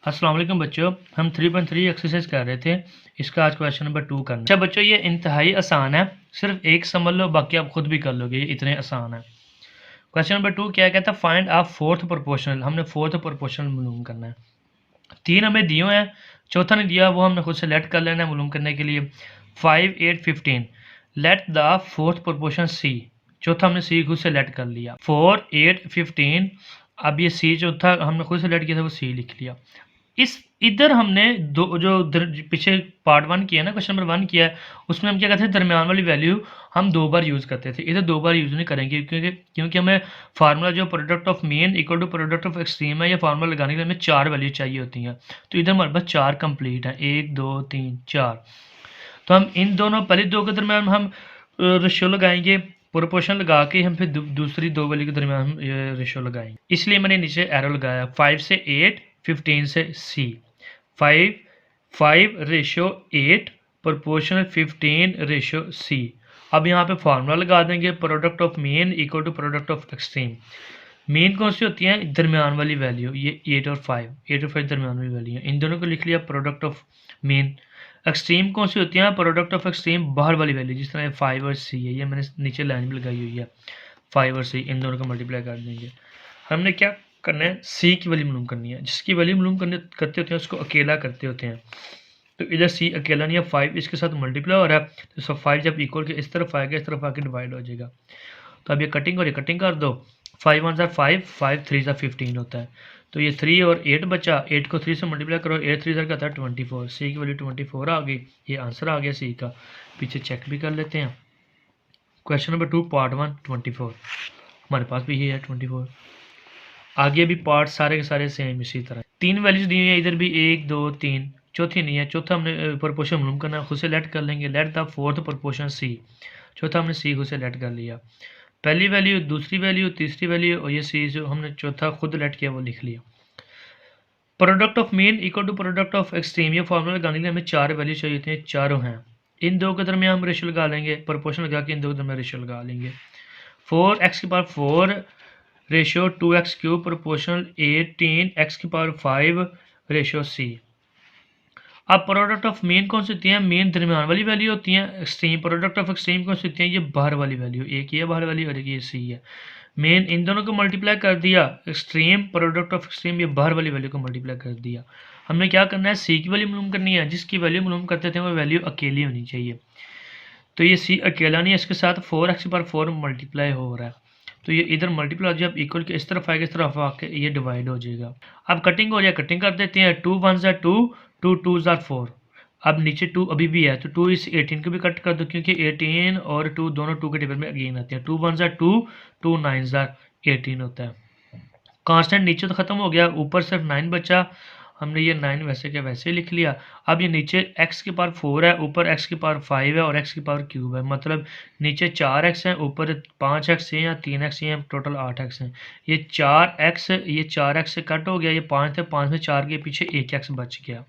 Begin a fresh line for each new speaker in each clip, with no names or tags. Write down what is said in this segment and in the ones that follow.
अस्सलाम वालेकुम बच्चों, हम 3.3 एक्सरसाइज कर रहे थे। इसका आज क्वेश्चन नंबर 2 करना। अच्छा बच्चों, ये इंतहाई आसान है, सिर्फ एक समझ लो, बाकी आप खुद भी कर लोगे, ये इतने आसान है। क्वेश्चन नंबर 2 क्या कहता है? फाइंड आ फोर्थ प्रोपोर्शनल। हमने फोर्थ प्रोपोर्शनल मालूम करना है। 3 हमें दिए हुए हैं, चौथा नहीं दिया, वो हमने खुद सेलेक्ट कर लेना है मालूम करने के लिए। 5, 8, 15। लेट द फोर्थ प्रोपोर्शन सी। चौथा हमने सी खुद सेलेक्ट कर लिया। 4, 8, 15। अब ये सी चौथा हमने खुद सेलेक्ट किया था, वो सी लिख लिया। इस इधर हमने दो जो पीछे पार्ट 1 किया ना, क्वेश्चन नंबर 1 किया है, उसमें हम क्या करते थे, दरमियान वाली वैल्यू हम 2 बार यूज़ करते थे। इधर 2 बार यूज़ नहीं करेंगे क्योंकि हमें फार्मूला जो product of mean equal to product of extreme है, या फार्मूला लगाने के लिए हमें 4 वैल्यू चाहिए होती हैं। तो इधर हमारे पास 4 कंप्लीट है, 1, 2, 3, 4। तो हम इन दोनों पहले 2 के दरमियान हम रेशियो लगाएंगे, प्रोपोर्शन लगा के हम फिर दूसरी 2 वैल्यू के दरमियान हम रेशियो लगाएंगे। इसलिए मैंने नीचे एरो लगाया, 5 से 8, 15 से c. 5 ratio 8 proportional 15 ratio c. अब यहाँ पे फार्मूला लगा देंगे, product of mean equal to product of extreme. Mean कौन सी होती है? दरमियान वाली वैल्यू, ये 8 और 5 दरमियान वाली वैल्यू है, इन दोनों को लिख लिया प्रोडक्ट ऑफ मीन। एक्सट्रीम कौन सी होती है? प्रोडक्ट ऑफ एक्सट्रीम बाहर वाली वैल्यू, जिस तरह 5 और सी है, ये मैंने नीचे लाइन भी लगाई हुई है। 5 और सी इन दोनों को मल्टीप्लाई कर देंगे। हमने क्या करना है? सी की वैल्यू मालूम करनी है। जिसकी वैल्यू मालूम करते होते हैं उसको अकेला करते होते हैं। तो इधर सी अकेला नहीं है, 5 इसके साथ मल्टीप्लाई हो रहा है, तो सब 5 जब इक्वल के इस तरफ आएगा, इस तरफ आके डिवाइड हो जाएगा। तो अब ये कटिंग हो रही है, कटिंग कर दो। 5 1 5, 5 3 15 होता है। तो ये 3 और 8 बचा, 8 को 3 से मल्टीप्लाई करो, 8 3 का था 24। सी की वैल्यू 24 आ गई, ये आंसर आ गया सी का। पीछे चेक भी कर लेते हैं। क्वेश्चन नंबर 2 पार्ट 1 24, हमारे पास भी ये है 24। आगे भी पार्ट सारे के सारे सेम इसी तरह। 3 वैल्यूज दी हुई है, इधर भी 1, 2, 3, चौथी नहीं है। चौथा हमने प्रोपोर्शन मालूम करना है, खुद से लेट कर लेंगे। लेट द फोर्थ प्रोपोर्शन सी। चौथा हमने सी खुद से लेट कर लिया। पहली वैल्यू, दूसरी वैल्यू, तीसरी वैल्यू, और ये सी जो हमने चौथा खुद लेट किया वो लिख लिया। Product of mean equal to product of extreme, ये फॉर्मूला लगाने के लिए हमें 4 वैल्यू चाहिए होती हैं, चारों हैं। इन दो के दरमियान हम रेशियो लगा लेंगे, प्रोपोर्शन लगा के इन दो के दरमियान रेशियो लगा लेंगे। 4x की power 4 ratio 2x cube proportional 18x की पावर 5 रेशियो सी। अब प्रोडक्ट ऑफ मीन कौन सी होती है? मीन दरमियान वाली वैल्यू होती है। एक्सट्रीम, प्रोडक्ट ऑफ एक्सट्रीम कौन सी होती है? ये बाहर वाली वैल्यू, एक ये बाहर वाली और एक ये सी है। मेन इन दोनों को मल्टीप्लाई कर दिया, एक्सट्रीम प्रोडक्ट ऑफ एक्सट्रीम ये बाहर वाली वैल्यू को मल्टीप्लाई कर दिया। हमने क्या करना है? सी की वैल्यू मालूम करनी है। जिसकी वैल्यू मालूम करते थे वो वैल्यू अकेली होनी चाहिए। तो ये सी अकेला नहीं है, इसके साथ 4x पर 4 मल्टीप्लाई हो रहा है, तो ये इधर मल्टीप्लाई जब इक्वल के इस तरफ आएगा, इस तरफ आके ये डिवाइड हो जाएगा। अब कटिंग हो जाए, कटिंग कर देते हैं। 2 1 2, 2 2 4। अब नीचे 2 अभी भी है, तो 2 इस 18 को भी कट कर दो, क्योंकि 18 और 2 दोनों 2 के टेबल में अगेन आते हैं। 2 1 2, 2 9 18 होता है। कांस्टेंट नीचे तो खत्म हो गया, ऊपर सिर्फ 9 बचा। हमने ये 9 वैसे के वैसे लिख लिया। अब ये नीचे x की पावर 4 है, ऊपर x की पावर 5 है और x की पावर क्यूब है, मतलब नीचे 4x है, ऊपर 5x है या 3x है, टोटल 8x है। ये 4x से कट हो गया, ये 5 थे, 5 में 4 के पीछे 1x बच गया।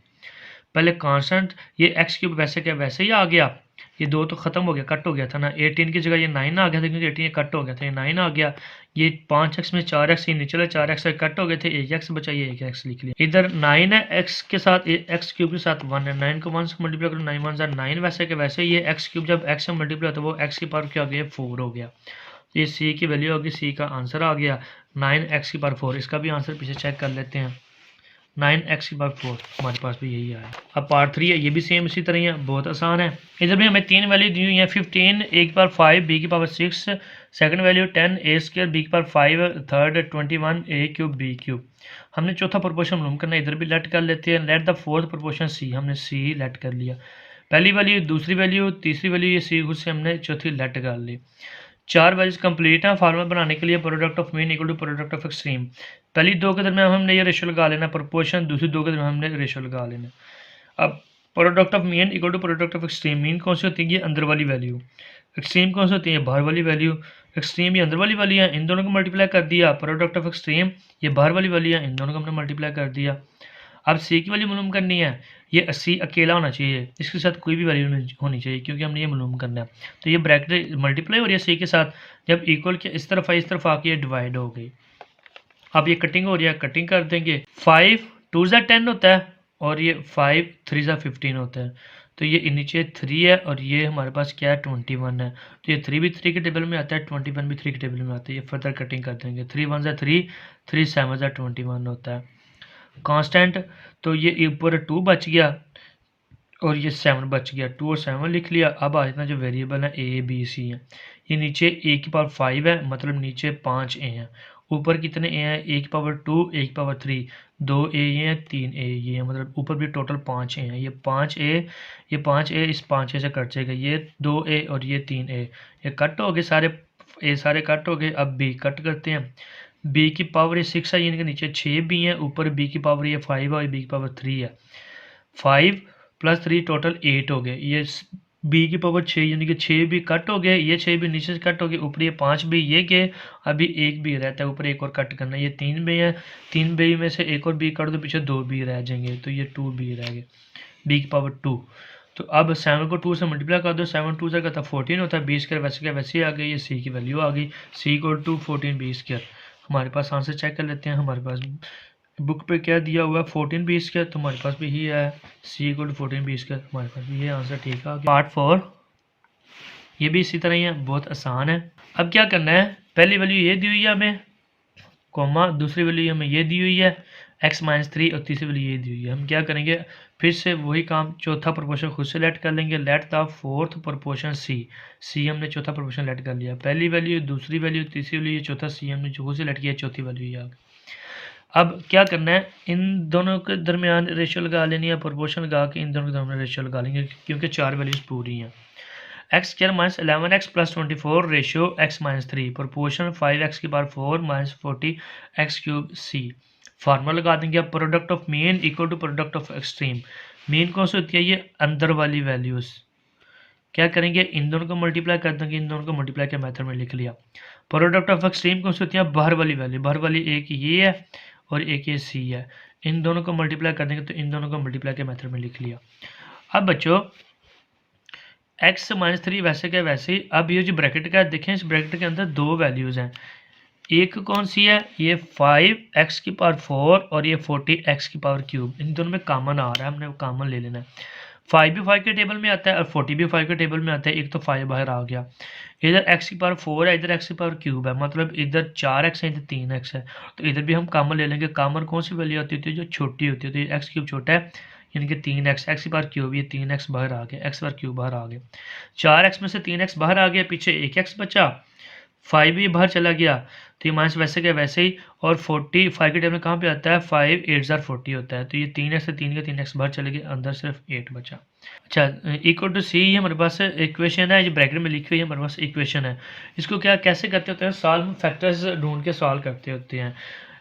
पहले कांस्टेंट ये x क्यूब वैसे के वैसे ही आ गया, ये 2 तो खत्म हो गया, कट हो गया था ना। 18 की जगह ये 9 आ गया था, क्योंकि 18 कट हो गया था, ये 9 आ गया। ये 5x में 4x, ये नीचे 4x से कट हो गए थे, 1x बचा, ये 1x लिख लिया। इधर 9 है, x के साथ x क्यूब के साथ 1 है, 9 को 1 से मल्टीप्लाई करो, 9 1 9 वैसे के वैसे। ये x क्यूब जब x से मल्टीप्लाई होता है वो x की पावर क्या हो गया? 4 हो गया। ये c की वैल्यू होगी, c का आंसर आ गया 9x की पावर 4। इसका भी आंसर पीछे चेक कर लेते हैं। 9x की पावर 4 हमारे पास भी यही आया। अब पार्ट 3 है, ये भी सेम इसी तरह ही है, बहुत आसान है। इधर भी हमें 3 वैल्यू दी हुई है। 15 a की पावर 5, b की power 6, second value 10 a square, b की power 5, third 21 a cube b cube. हमने चौथा प्रोपोर्शन मालूम करना है, इधर भी लेट कर लेते हैं। Let the fourth proportion c, हमने c लेट कर लिया। पहली वैल्यू, दूसरी वैल्यू, तीसरी वैल्यू, ये c खुद से हमने चौथी लेट कर ली। 4 वैल्यूज कंप्लीट है। फार्मूला बनाने के लिए product of mean equal to product of extreme. पहली 2 के दरमियान हमने ये रेशियो लगा लेना प्रोपोर्शन, दूसरी 2 के दरमियान हमने रेशियो लगा लेना। अब product of mean equal to product of extreme. Mean कौन सी होती है? ये अंदर वाली वैल्यू। एक्सट्रीम कौन सी होती है? बाहर वाली वैल्यू। एक्सट्रीम ये अंदर वाली वाली है, इन दोनों को मल्टीप्लाई कर दिया। प्रोडक्ट ऑफ एक्सट्रीम ये बाहर वाली वाली है, इन दोनों को हमने मल्टीप्लाई कर दिया। अब सी की वैल्यू मालूम करनी है। ये सी अकेला होना चाहिए, इसके साथ कोई भी वैल्यू होनी चाहिए, क्योंकि हमने ये मालूम करना है। तो ये ब्रैकेट मल्टीप्लाई हो रही है सी के साथ, जब इक्वल के इस तरफ आई, इस तरफ आके ये डिवाइड हो गई। अब ये कटिंग हो रही है, कटिंग कर देंगे। 5 2 ज़ा 10 होता है और ये 5 3 ज़ा 15 होता है। तो ये नीचे 3 है और ये हमारे पास क्या है 21 है। तो ये 3 भी 3 के टेबल में आता है, 21 भी 3 के टेबल में आता है। ये फर्दर कटिंग कर देंगे। 3 1 ज़ा 3, 3 7 ज़ा 21 होता है। कांस्टेंट तो ये ऊपर 2 बच गया और ये 7 बच गया। 2 और 7 लिख लिया। अब आ जाना जो वेरिएबल है ए बी सी है। ये नीचे ए की पावर 5 है, मतलब नीचे 5 ए हैं। ऊपर कितने ए हैं? ए की पावर 2, ए की पावर 3, 2 ए ये हैं, 3 ए ये हैं, मतलब ऊपर भी टोटल 5 ए हैं। ये 5 ए इस 5 ए से कट जाएगा। ये 2 ए और ये 3 ए, ये कट हो गए सारे, ए सारे कट हो गए। अब बी कट करते हैं। बी की पावर ये 6 है, यानी कि नीचे 6 बी हैं, ऊपर बी की पावर ये 5 है और बी की पावर 3 है। 5 + 3 टोटल 8 हो गए। ये बी की पावर 6 यानी कि 6 भी कट हो गए, ये 6 भी नीचे से कट हो गए, ऊपर ये 5 भी ये गए। अभी एक बी रहता है, ऊपर एक और कट करना है। ये 3 बी है, 3 बी में से एक और बी कट दो, पीछे 2 बी रह जाएंगे। तो ये 2 बी रह गए, बी की पावर 2। तो अब 7 को 2 से मल्टीप्लाई कर दो। 7 2 से करता 14 होता है। बी स्क्वायर वैसे क्या वैसे ही आ गई। ये सी की वैल्यू आ गई, सी इक्वल टू 14 बी स्क्वायर। हमारे पास आंसर चेक कर लेते हैं। हमारे पास बुक पे क्या दिया हुआ है 14 बी स्क्वायर, तो हमारे पास भी ही है सी इक्वल टू 14 बी स्क्वायर। हमारे पास भी ये आंसर ठीक है। पार्ट 4 ये भी इसी तरह ही है, बहुत आसान है। अब क्या करना है, पहली वैल्यू ये दी हुई है हमें, कॉमा, दूसरी वैल्यू हमें ये दी हुई है x-3 और तीसरी वैल्यू ये दी हुई है। हम क्या करेंगे, फिर से वही काम, चौथा प्रोपोर्शन खुद से लेट कर लेंगे। लेट द फोर्थ प्रोपोर्शन सी हमने चौथा प्रोपोर्शन लेट कर लिया। पहली वैल्यू, दूसरी वैल्यू, तीसरी वैल्यू, चौथा सी हमने जो खुद से लेट किया, चौथी वैल्यू ये आ गई। अब क्या करना है, इन दोनों के दरमियान रेशियो लगा लेनी है, प्रोपोर्शन लगा के इन दोनों के दरमियान रेशियो लगा लेंगे, क्योंकि 4 वैल्यूज पूरी हैं। x square minus 11x plus 24 ratio x-3 proportion 5x की power 4 minus 40x cube c. Formula लगा देंगे। अब product of mean equal to product of extreme. Mean कौन सी होती है? ये अंदर वाली वैल्यूज। क्या करेंगे, इन दोनों को मल्टीप्लाई कर देंगे, इन दोनों को मल्टीप्लाई के मेथड में लिख लिया। प्रोडक्ट ऑफ एक्सट्रीम कौन सी होती है? बाहर वाली वैल्यू। बाहर वाली एक ये है और एक ये सी है। इन दोनों को मल्टीप्लाई कर देंगे, तो इन दोनों को मल्टीप्लाई के मेथड में लिख लिया। अब बच्चों x-3 वैसे क्या वैसे ही। अब ये जो ब्रैकेट का देखें, इस ब्रैकेट के अंदर दो वैल्यूज़ हैं। एक कौन सी है? ये 5x की पावर 4 और ये 40x की पावर क्यूब। इन दोनों में कॉमन आ रहा है, हमने कॉमन ले लेना है। 5 भी 5 के टेबल में आता है और 40 भी 5 के टेबल में आता है। एक तो 5 बाहर आ गया। इधर x की पावर 4 है, इधर x की पावर क्यूब है, मतलब इधर 4x है, इधर 3x है। तो इधर भी हम कॉमन ले लेंगे। कॉमन कौन सी वैल्यू आती है? जो छोटी होती है। तो ये x क्यूब छोटा है, यानी कि 3x, x की पावर क्यूब, ये 3x बाहर आ गया, x पावर क्यूब बाहर आ गया। 4x में से 3x बाहर आ गया, पीछे 1x बचा, 5 भी बाहर चला गया, तो ये माइनस वैसे क्या वैसे ही। और 40 5 के टेबल में कहाँ पे आता है? 5 8 ज़ार 40 होता है। तो ये 3x से 3 के 3x बाहर चले गए, अंदर सिर्फ 8 बचा। अच्छा, इक्वल टू सी, ये हमारे पास इक्वेशन है, ये ब्रैकेट में लिखी हुई है, हमारे पास इक्वेशन है। इसको क्या कैसे करते होते हैं? सॉल्व, फैक्टर्स ढूंढ के सॉल्व करते होते हैं।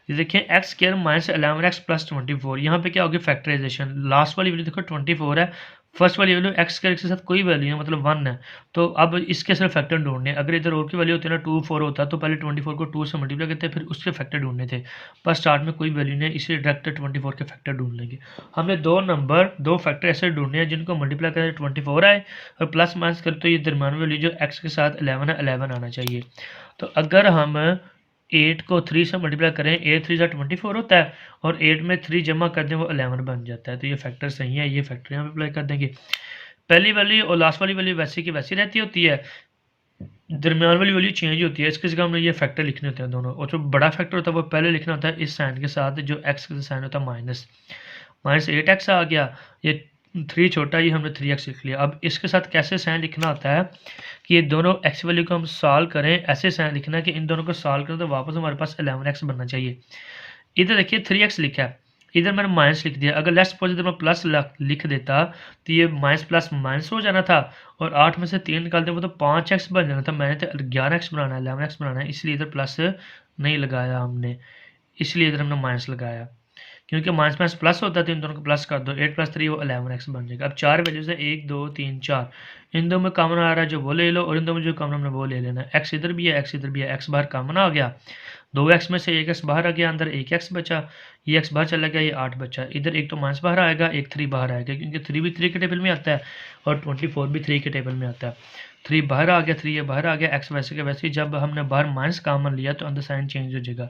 ये देखिए x square minus 11x plus 24, यहाँ पे क्या होगी? फैक्टराइजेशन। लास्ट वाली वैल्यू देखो 24 है, फर्स्ट वाली वैल्यू एक्स स्क्वायर के साथ कोई वैल्यू है, मतलब 1 है। तो अब इसके सिर्फ फैक्टर ढूंढने। अगर इधर और की वैल्यू होती है ना 2 4 होता, तो पहले 24 को 2 से मल्टीप्लाई करते, फिर उसके फैक्टर ढूंढने थे। पर स्टार्ट में कोई वैल्यू नहीं है, इसलिए डायरेक्ट 24 के फैक्टर ढूंढ लेंगे। हमने दो फैक्टर ऐसे ढूंढने हैं जिनको मल्टीप्लाई करें 24 आए और प्लस माइनस करें तो ये दरम्यान वैल्यू जो एक्स के साथ 11 है, 11 आना चाहिए। तो अगर हम 8 को 3 से मल्टीप्लाई करें, 8 3 24 होता है और 8 में 3 जमा कर दें वो 11 बन जाता है। तो ये फैक्टर सही है, ये फैक्टर यहाँ पे अप्लाई कर देंगे। पहली वैल्यू और लास्ट वाली वैल्यू वैसी की वैसी रहती होती है, दरम्यान वाली वैल्यू चेंज होती है। इसके जगह हमने ये फैक्टर लिखने होते हैं दोनों, और जो बड़ा फैक्टर होता है वो पहले लिखना होता है इस साइन के साथ, जो एक्स का साइन होता है माइनस। माइनस 8x आ गया, ये 3 छोटा, ये हमने 3x लिख लिया। अब इसके साथ कैसे साइन लिखना होता है कि ये दोनों x वैल्यू को हम सॉल्व करें, ऐसे साइन लिखना है कि इन दोनों को सॉल्व करें तो वापस हमारे पास 11x बनना चाहिए। इधर देखिए 3x लिखा है, इधर मैंने माइनस लिख दिया। अगर लेट्स सपोज इधर मैं प्लस लिख देता तो ये माइनस प्लस माइनस हो जाना था, और 8 में से 3 निकालते वो तो 5x बन जाना था। मैंने तो 11x बनाना है, 11x बनाना है, इसलिए इधर प्लस नहीं लगाया हमने, इसलिए इधर हमने माइनस लगाया। क्योंकि माइनस माइनस प्लस होता है तो इन दोनों को प्लस कर दो, 8 + 3 वो 11x बन जाएगा। अब 4 वैल्यूज है, 1 2 3 4, इन दो में कॉमन आ रहा है जो वो ले लो, और इन दो में जो कॉमन हमने वो ले लेना है। x इधर भी है, x इधर भी है, x बाहर कॉमन आ गया, 2x में से 1x बाहर आ गया, अंदर 1x बचा, ये x बाहर चला गया, ये 8 बचा। इधर एक तो माइनस बाहर आएगा, एक 3 बाहर आएगा, क्योंकि 3 भी 3 के टेबल में आता है और 24 भी 3 के टेबल में आता है। 3 बाहर आ गया, 3 ये बाहर आ गया, x वैसे के वैसे ही। जब हमने बाहर माइनस कॉमन लिया तो अंदर साइन चेंज हो जाएगा,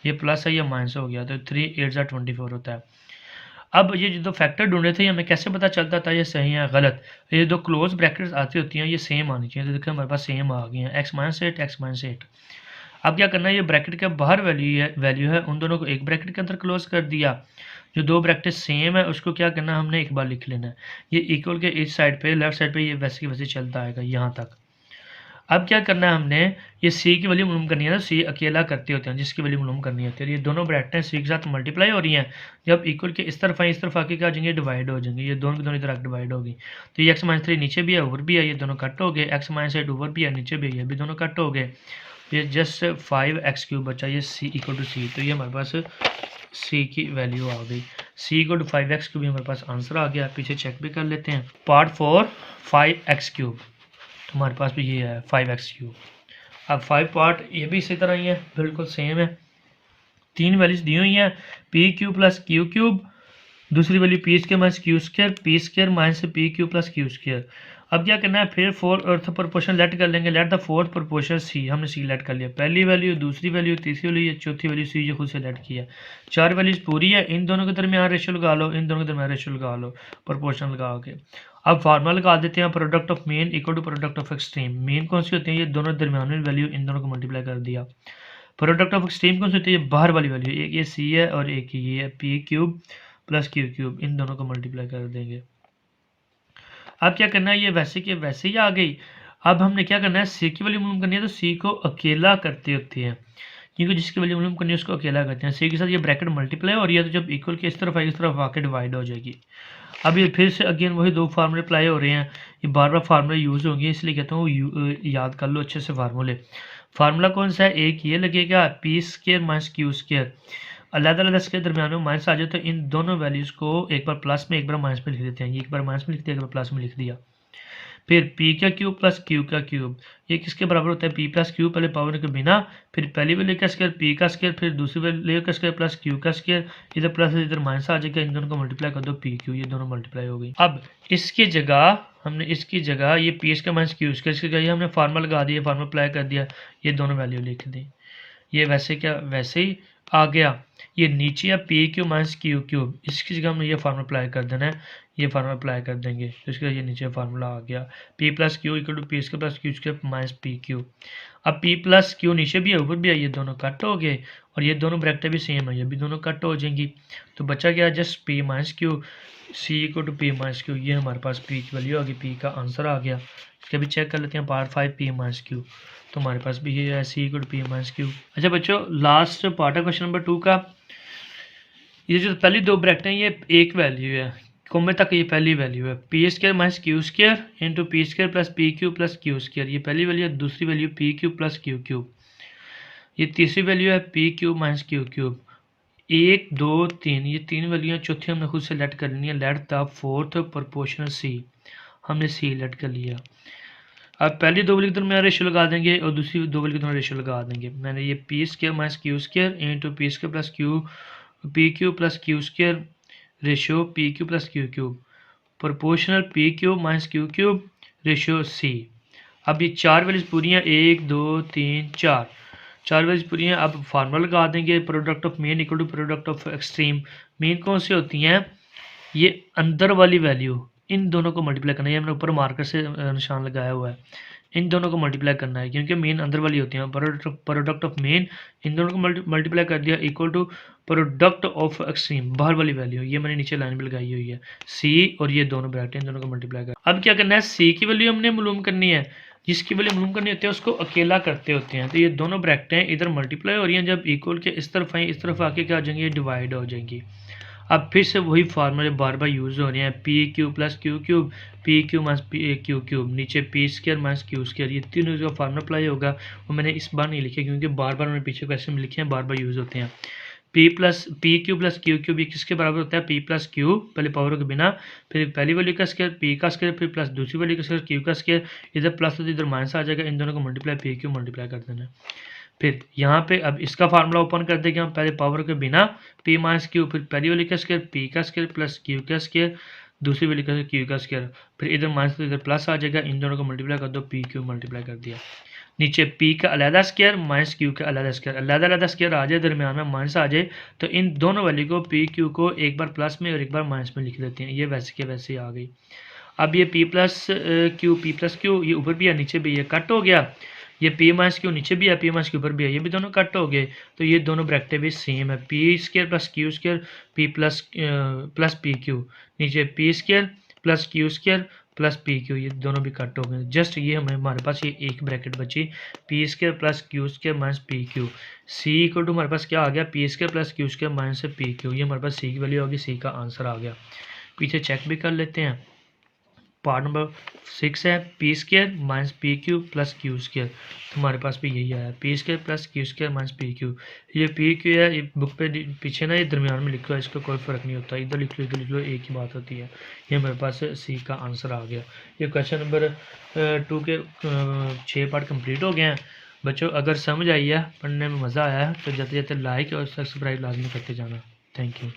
ये प्लस है ये माइनस हो गया, तो 3 8 ज़ा 24 होता है। अब ये जो दो फैक्टर ढूंढे थे हमें कैसे पता चलता था ये सही है गलत। ये दो क्लोज ब्रैकेट्स आती होती हैं ये सेम आनी चाहिए। तो देखिए हमारे पास सेम आ गई हैं x-8 x-8। अब क्या करना है ये ब्रैकेट के बाहर वैल्यू है उन दोनों को एक ब्रैकेट के अंदर क्लोज कर दिया। जो दो ब्रैकेट सेम है उसको क्या करना है हमने एक बार लिख लेना है। ये इक्वल के इस साइड पे लेफ्ट साइड पे ये वैसे की वैसे चलता आएगा यहाँ तक। अब क्या करना है हमने ये सी की वैल्यू मालूम करनी है ना। सी अकेला करते होते हैं जिसकी वैल्यू मालूम करनी होती है। ये दोनों ब्रैकेटें सी के साथ मल्टीप्लाई हो रही हैं। जब इक्वल के इस तरफ आए इस तरफ आके क्या हो जाएंगे डिवाइड हो जाएंगे। ये दोनों की दोनों इधर डिवाइड होगी। तो ये x-3 नीचे भी है ऊपर भी है ये दोनों कट हो गए। x-8 ऊपर भी है नीचे भी है ये भी दोनों कट हो गए। ये जस्ट 5x³ बचा ये c इक्वल टू सी। तो ये हमारे पास c की वैल्यू आ गई। c इक्वल टू 5x³ हमारे पास आंसर आ गया। पीछे चेक भी कर लेते हैं। पार्ट 4 5x³ हमारे पास भी ये है 5x³। अब 5 पार्ट ये भी इसी तरह ही है बिल्कुल सेम है। तीन वैल्यूज दी हुई हैं p³ प्लस q³। दूसरी value p² minus q² p² minus p³ plus q²। अब क्या करना है फिर फोर्थ प्रोपोर्शन लेट कर लेंगे। लेट द फोर्थ प्रोपोर्शन सी। हमने सी लेट कर लिया। पहली वैल्यू दूसरी वैल्यू तीसरी वैल्यू चौथी वैल्यू सी जो खुद से लेट किया। चार वैल्यूज पूरी है। इन दोनों के दरमियान रेशियो लगा लो इन दोनों के दरमियान रेशियो लगा लो प्रोपोर्शन लगा के। अब फार्मूला लगा देते हैं product of mean equal to product of extreme. Mean कौन सी होती है ये दोनों दरमियान वैल्यू इन दोनों को मल्टीप्लाई कर दिया। प्रोडक्ट ऑफ एक्सट्रीम कौन सी होती है बाहर वाली वैल्यू। एक ये सी है और एक ये है p³ प्लस q³ इन दोनों को मल्टीप्लाई कर देंगे। अब क्या करना है ये वैसे के वैसे ही आ गई। अब हमने क्या करना है सी की वैल्यू मालूम करनी है तो सी को अकेला करते होते हैं क्योंकि जिसकी वैल्यू मालूम करनी है उसको अकेला करते हैं। सी के साथ ये ब्रैकेट मल्टीप्लाई हो रही है तो जब इक्वल के इस तरफ आए इस तरफ आके डिवाइड हो जाएगी। अब ये फिर से अगेन वही दो फार्मूले अप्लाई हो रहे हैं। ये बार बार फार्मूले यूज़ होंगे इसलिए कहता हूँ याद कर लो अच्छे से फार्मूले। फार्मूला कौन सा है एक ये लगेगा p² माइनस q²। अलग-अलग इसके दरमियान में माइनस आ जाए तो इन दोनों वैल्यूज़ को एक बार प्लस में एक बार माइनस में लिख देते हैं। ये एक बार माइनस में लिख दिया एक बार प्लस में लिख दिया। फिर p का क्यूब प्लस q का क्यूब ये किसके बराबर होता है p प्लस क्यूब पहले पावर के बिना फिर पहली वैल्यू का स्क्वायर p का स्क्वायर फिर दूसरी वैल्यू का स्क्वायर प्लस q का स्क्वायर इधर प्लस इधर माइनस आ जाएगा। इन दोनों को मल्टीप्लाई कर दो pq ये दोनों मल्टीप्लाई हो गई। अब इसकी जगह ये p का माइनस q इसकी जगह हमने फार्मूला लगा दिया फार्मूला अप्लाई कर दिया ये दोनों वैल्यू लिख दी। ये वैसे क्या वैसे ही आ गया। ये नीचे है p³ माइनस q³ इसकी जगह हमने ये फार्मूला अप्लाई कर देना है। ये फार्मूला अप्लाई कर देंगे तो इसका ये नीचे फार्मूला आ गया p plus q equal to p² plus q² minus pq। अब p प्लस क्यू नीचे भी है ऊपर भी है ये दोनों कट हो गए और ये दोनों ब्रैकेटें भी सेम है ये भी दोनों कट हो जाएंगी। तो बचा गया just p minus q c equal to p minus q. ये हमारे पास p की वैल्यू आ गई p का आंसर आ गया। इसका भी चेक कर लेते हैं पार्ट 5 p माइनस क्यू। तो हमारे पास भी ये है c equal to p minus q. अच्छा बच्चों लास्ट पार्ट है क्वेश्चन नंबर 2 का। ये जो पहली दो ब्रैकेट हैं ये एक वैल्यू है कोमे तक ये पहली वैल्यू है p² minus q² into p² plus pq plus q²। ये पहली वैल्यू है दूसरी वैल्यू pq प्लस q³। ये तीसरी वैल्यू है pq माइनस q³। 1 2 3 ये तीन वैल्यू हैं। चौथी हमने खुद से लेट कर लेनी है। Let the fourth proportional c। हमने c लेट कर लिया। अब पहली दो वैल्यू के दरमियान रेशियो लगा देंगे और दूसरी दो वैल्यू के दरमियान रेशियो लगा देंगे। मैंने ये p² minus q² into p² plus pq plus q² ratio pq plus q³ proportional pq minus q³ ratio c। अब ये चार वैल्यूज पूरी हैं 1 2 3 4 चार वैल्यूज पूरी हैं। अब फार्मूला लगा देंगे product of mean equal to product of extreme. Mean कौन सी होती हैं ये अंदर वाली वैल्यू इन दोनों को मल्टीप्लाई करना है। ये हमने ऊपर मार्कर से निशान लगाया हुआ है। इन दोनों को मल्टीप्लाई करना है क्योंकि मेन अंदर वाली होती है। प्रोडक्ट ऑफ मेन इन दोनों को मल्टीप्लाई कर दिया equal to product of extreme बाहर वाली वैल्यू। ये मैंने नीचे लाइन भी लगाई हुई है सी और ये दोनों ब्रैकेट इन दोनों को मल्टीप्लाई कर। अब क्या करना है सी की वैल्यू हमने मालूम करनी है। जिसकी वैल्यू मालूम करनी होती है उसको अकेला करते होते हैं। तो ये दोनों ब्रैकेटें इधर मल्टीप्लाई हो रही हैं। जब इक्वल के इस तरफ आए इस तरफ आके क्या हो जाएंगे ये डिवाइड हो जाएंगी। अब फिर से वही फार्मूले बार बार यूज़ हो रहे हैं pq plus q³ pq minus q³ नीचे p² माइनस q²। ये तीनों का फार्मूला अप्लाई होगा वो मैंने इस बार नहीं लिखे क्योंकि बार बार मैंने पीछे क्वेश्चन में लिखे हैं बार बार यूज़ होते हैं। pq प्लस q³ ये किसके बराबर होता है p प्लस q पहले पावर के बिना फिर पहली वैल्यू का स्क्वायर p का स्क्वायर फिर प्लस दूसरी वैल्यू का स्क्वायर q का स्क्वायर इधर प्लस तो इधर माइनस आ जाएगा। इन दोनों को मल्टीप्लाई pq मल्टीप्लाई कर देना है। फिर यहाँ पे अब इसका फार्मूला ओपन कर देंगे हम पहले पावर के बिना p माइनस क्यू फिर पहली वैल्यू का स्क्वायर p का स्क्वायर प्लस q का स्क्वायर दूसरी वैल्यू का q का स्क्वायर फिर इधर माइनस तो इधर प्लस आ जाएगा। इन दोनों को मल्टीप्लाई कर दो pq मल्टीप्लाई कर दिया। नीचे पी का अलहदा स्क्वायर माइनस क्यू का अलहदा स्क्वायर, अलहदा अलहदा स्क्वायर आ जाए, दरमियान में माइनस आ जाए, तो इन दोनों वैल्यू को पी क्यू को एक बार प्लस में और एक बार माइनस में लिख देते हैं। ये वैसे के वैसे आ गई। अब ये पी प्लस क्यू ये ऊपर भी है नीचे भी, ये कट हो गया। ये पी माइनस क्यू नीचे भी है, पी माइनस क्यू ऊपर भी है, ये भी दोनों कट हो गए। तो ये दोनों ब्रैकेटें भी सेम है, P square plus Q square P plus P Q, नीचे P square plus Q square plus P Q, ये दोनों भी कट हो गए। जस्ट ये हमारे पास ये एक ब्रैकेट बची, p square plus Q square minus p q. C equal to हमारे पास क्या आ गया, p square plus Q square minus p Q. ये हमारे पास सी की वैल्यू होगी, सी का आंसर आ गया। पीछे चेक भी कर लेते हैं। पार्ट नंबर 6 है P square minus p Q plus Q square, तो हमारे पास भी यही आया, P square plus Q square minus p Q. ये पी क्यू है, ये बुक पे पीछे ना ये दरमियान में लिखो, इसका कोई फ़र्क नहीं होता, इधर लिख लो इधर लिख लो, एक ही बात होती है। ये हमारे पास सी का आंसर आ गया। ये क्वेश्चन नंबर 2 के 6 पार्ट कंप्लीट हो गए हैं। बच्चों अगर समझ आई है, पढ़ने में मज़ा आया है, तो जाते जाते लाइक और सब्सक्राइब लाजमी करते जाना। Thank you.